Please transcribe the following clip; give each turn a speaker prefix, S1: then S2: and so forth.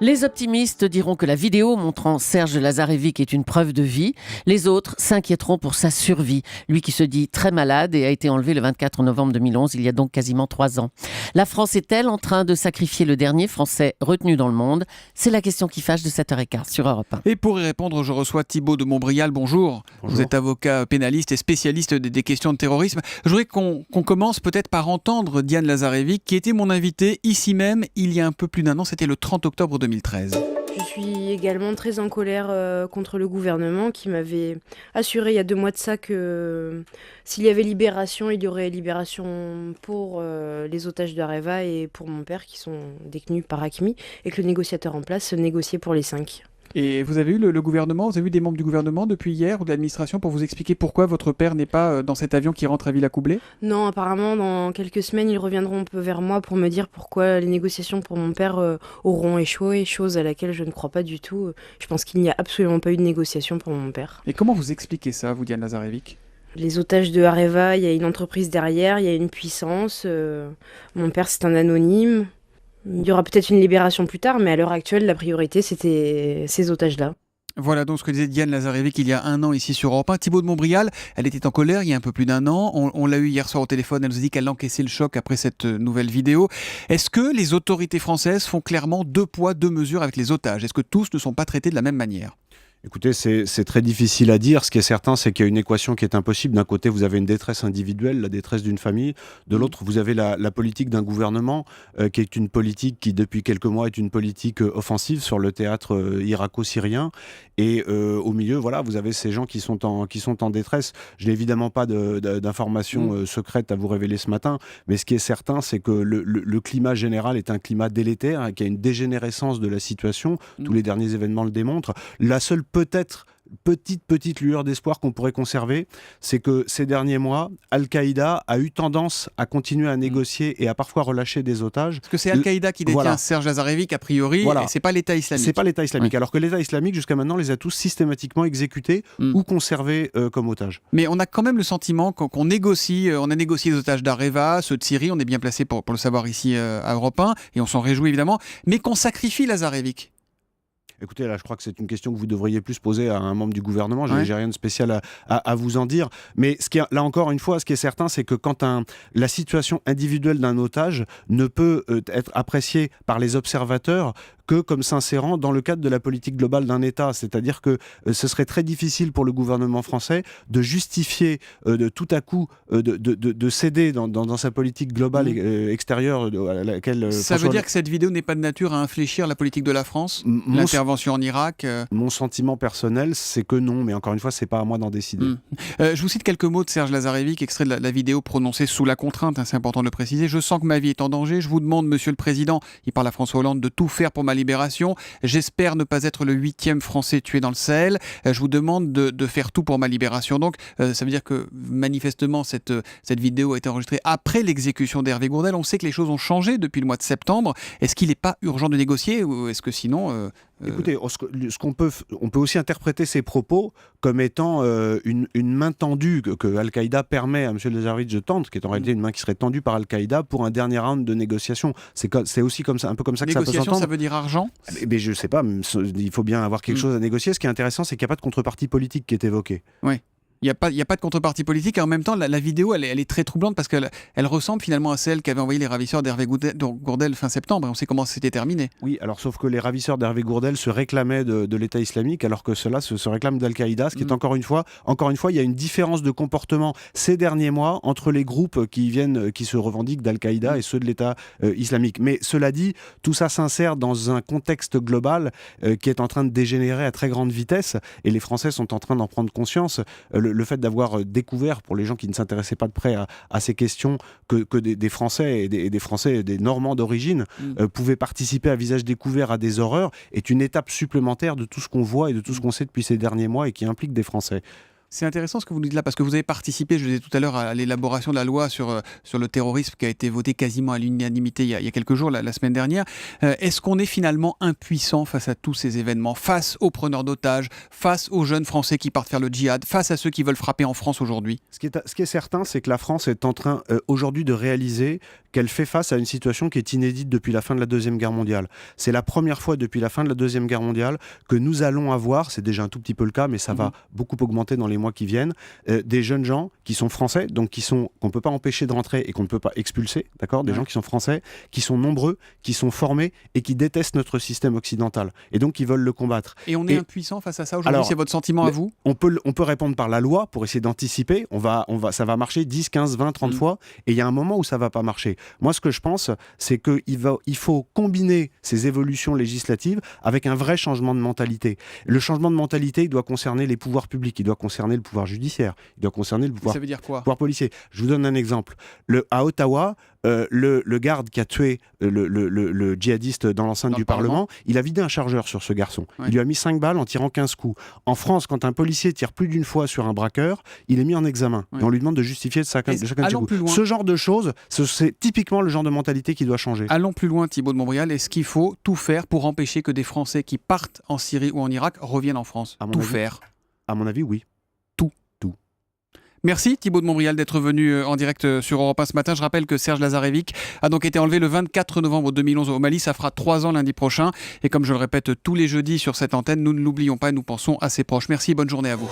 S1: Les optimistes diront que la vidéo montrant Serge Lazarevic est une preuve de vie. Les autres s'inquiéteront pour sa survie. Lui qui se dit très malade et a été enlevé le 24 novembre 2011, il y a donc quasiment 3 ans. La France est-elle en train de sacrifier le dernier Français retenu dans le monde ? C'est la question qui fâche de 7h15 sur Europe 1.
S2: Et pour y répondre, je reçois Thibault de Montbrial. Bonjour. Vous êtes avocat pénaliste et spécialiste des questions de terrorisme. Je voudrais qu'on commence peut-être par entendre Diane Lazarevic, qui était mon invitée ici même il y a un peu plus d'un an. C'était le 30 octobre 2013.
S3: Je suis également très en colère contre le gouvernement qui m'avait assuré il y a 2 mois de ça que s'il y avait libération, il y aurait libération pour les otages de Areva et pour mon père qui sont détenus par Hakmi et que le négociateur en place négociait pour les 5.
S2: Et vous avez eu le gouvernement, vous avez eu des membres du gouvernement depuis hier ou de l'administration pour vous expliquer pourquoi votre père n'est pas dans cet avion qui rentre à Villacoublay ?
S3: Non, apparemment, dans quelques semaines, ils reviendront un peu vers moi pour me dire pourquoi les négociations pour mon père auront échoué, chose à laquelle je ne crois pas du tout. Je pense qu'il n'y a absolument pas eu de négociation pour mon père.
S2: Et comment vous expliquez ça, vous, Diane Lazarevic ?
S3: Les otages de Areva, il y a une entreprise derrière, il y a une puissance. Mon père, c'est un anonyme. Il y aura peut-être une libération plus tard, mais à l'heure actuelle, la priorité, c'était ces otages-là.
S2: Voilà donc ce que disait Diane Lazarevic il y a un an ici sur Europe 1. Thibault de Montbrial, elle était en colère il y a un peu plus d'un an. On l'a eu hier soir au téléphone, elle nous a dit qu'elle encaissait le choc après cette nouvelle vidéo. Est-ce que les autorités françaises font clairement 2 poids, 2 mesures avec les otages ? Est-ce que tous ne sont pas traités de la même manière ?
S4: Écoutez, c'est très difficile à dire. Ce qui est certain, c'est qu'il y a une équation qui est impossible. D'un côté, vous avez une détresse individuelle, la détresse d'une famille. De l'autre, vous avez la politique d'un gouvernement qui est une politique qui, depuis quelques mois, est une politique offensive sur le théâtre irako-syrien. Et au milieu, voilà, vous avez ces gens qui sont en détresse. Je n'ai évidemment pas d'informations secrètes à vous révéler ce matin, mais ce qui est certain, c'est que le climat général est un climat délétère, qu'il y a une dégénérescence de la situation. Tous les derniers événements le démontrent. La seule peut-être petite lueur d'espoir qu'on pourrait conserver, c'est que ces derniers mois, Al-Qaïda a eu tendance à continuer à négocier et à parfois relâcher des otages.
S2: Parce que c'est Al-Qaïda qui détient Serge Lazarevic a priori, et c'est pas l'État islamique.
S4: C'est pas l'État islamique, alors que l'État islamique jusqu'à maintenant les a tous systématiquement exécutés ou conservés comme otages.
S2: Mais on a quand même le sentiment qu'on négocie, on a négocié les otages d'Areva, ceux de Syrie, on est bien placé pour le savoir ici à Europe 1, et on s'en réjouit évidemment, mais qu'on sacrifie Lazarevic.
S4: Écoutez, là, je crois que c'est une question que vous devriez plus poser à un membre du gouvernement. J'ai rien de spécial à vous en dire. Mais là encore une fois, ce qui est certain, c'est que quand la situation individuelle d'un otage ne peut être appréciée par les observateurs que comme s'insérant dans le cadre de la politique globale d'un État. C'est-à-dire que ce serait très difficile pour le gouvernement français de justifier de tout à coup de céder dans sa politique globale extérieure à laquelle...
S2: Ça veut dire que cette vidéo n'est pas de nature à infléchir la politique de la France ? L'intervention en Irak
S4: Mon sentiment personnel, c'est que non, mais encore une fois, c'est pas à moi d'en décider.
S2: Je vous cite quelques mots de Serge Lazarevic, extrait de la vidéo prononcée sous la contrainte, c'est important de le préciser. « Je sens que ma vie est en danger. Je vous demande, Monsieur le Président, il parle à François Hollande, de tout faire pour ma libération. J'espère ne pas être le 8e Français tué dans le Sahel. Je vous demande de faire tout pour ma libération. » Donc, ça veut dire que manifestement, cette vidéo a été enregistrée après l'exécution d'Hervé Gourdel. On sait que les choses ont changé depuis le mois de septembre. Est-ce qu'il n'est pas urgent de négocier ou est-ce que sinon...
S4: Écoutez, on peut aussi interpréter ces propos comme étant une main tendue que Al-Qaïda permet à M. Lazarevic de tendre, qui est en réalité une main qui serait tendue par Al-Qaïda pour un dernier round de négociation. C'est aussi comme ça, un peu comme ça que ça peut s'entendre.
S2: Négociation, ça veut dire argent ?
S4: Mais je ne sais pas, il faut bien avoir quelque chose à négocier. Ce qui est intéressant, c'est qu'il n'y a pas de contrepartie politique qui est évoquée.
S2: Oui. Il n'y a pas de contrepartie politique et en même temps la vidéo elle est très troublante parce qu'elle ressemble finalement à celle qu'avaient envoyée les ravisseurs d'Hervé Gourdel fin septembre et on sait comment c'était terminé.
S4: Oui, alors sauf que les ravisseurs d'Hervé Gourdel se réclamaient de l'État islamique alors que ceux-là se réclament d'Al-Qaïda, ce qui est encore une fois, il y a une différence de comportement ces derniers mois entre les groupes qui se revendiquent d'Al-Qaïda et ceux de l'État islamique. Mais cela dit, tout ça s'insère dans un contexte global qui est en train de dégénérer à très grande vitesse et les Français sont en train d'en prendre conscience. Le fait d'avoir découvert, pour les gens qui ne s'intéressaient pas de près à ces questions, que des Français et des Français, des Normands d'origine, pouvaient participer à visage découvert à des horreurs, est une étape supplémentaire de tout ce qu'on voit et de tout ce qu'on sait depuis ces derniers mois et qui implique des Français.
S2: C'est intéressant ce que vous nous dites là, parce que vous avez participé, je le disais tout à l'heure, à l'élaboration de la loi sur le terrorisme qui a été votée quasiment à l'unanimité il y a quelques jours, la semaine dernière. Est-ce qu'on est finalement impuissant face à tous ces événements, face aux preneurs d'otages, face aux jeunes Français qui partent faire le djihad, face à ceux qui veulent frapper en France aujourd'hui ?
S4: Ce qui est certain, c'est que la France est en train aujourd'hui de réaliser qu'elle fait face à une situation qui est inédite depuis la fin de la Deuxième Guerre mondiale. C'est la première fois depuis la fin de la Deuxième Guerre mondiale que nous allons avoir, c'est déjà un tout petit peu le cas, mais ça va beaucoup augmenter dans les mois qui viennent, des jeunes gens qui sont français, donc qu'on ne peut pas empêcher de rentrer et qu'on ne peut pas expulser, d'accord ? Des gens qui sont français, qui sont nombreux, qui sont formés et qui détestent notre système occidental et donc qui veulent le combattre.
S2: Et on est impuissant face à ça aujourd'hui, c'est votre sentiment à vous ?
S4: On peut répondre par la loi pour essayer d'anticiper, ça va marcher 10, 15, 20, 30 fois et il y a un moment où ça ne va pas marcher. Moi, ce que je pense, c'est qu'il faut combiner ces évolutions législatives avec un vrai changement de mentalité. Le changement de mentalité, il doit concerner les pouvoirs publics, il doit concerner le pouvoir judiciaire, il doit concerner le pouvoir,
S2: ça veut dire quoi ?
S4: Pouvoir policier. Je vous donne un exemple. À Ottawa, le garde qui a tué le djihadiste dans l'enceinte du Parlement, il a vidé un chargeur sur ce garçon. Ouais. Il lui a mis 5 balles en tirant 15 coups. En France, quand un policier tire plus d'une fois sur un braqueur, il est mis en examen. Ouais. Et on lui demande de justifier de chacun de ses coups. Ce genre de choses, c'est typiquement le genre de mentalité qui doit changer.
S2: Allons plus loin, Thibault de Montbrial. Est-ce qu'il faut tout faire pour empêcher que des Français qui partent en Syrie ou en Irak reviennent en France ? Tout faire ?
S4: À mon avis, oui.
S2: Merci Thibault de Montbrial d'être venu en direct sur Europe 1 ce matin. Je rappelle que Serge Lazarevic a donc été enlevé le 24 novembre 2011 au Mali. Ça fera 3 ans lundi prochain. Et comme je le répète tous les jeudis sur cette antenne, nous ne l'oublions pas, nous pensons à ses proches. Merci, bonne journée à vous.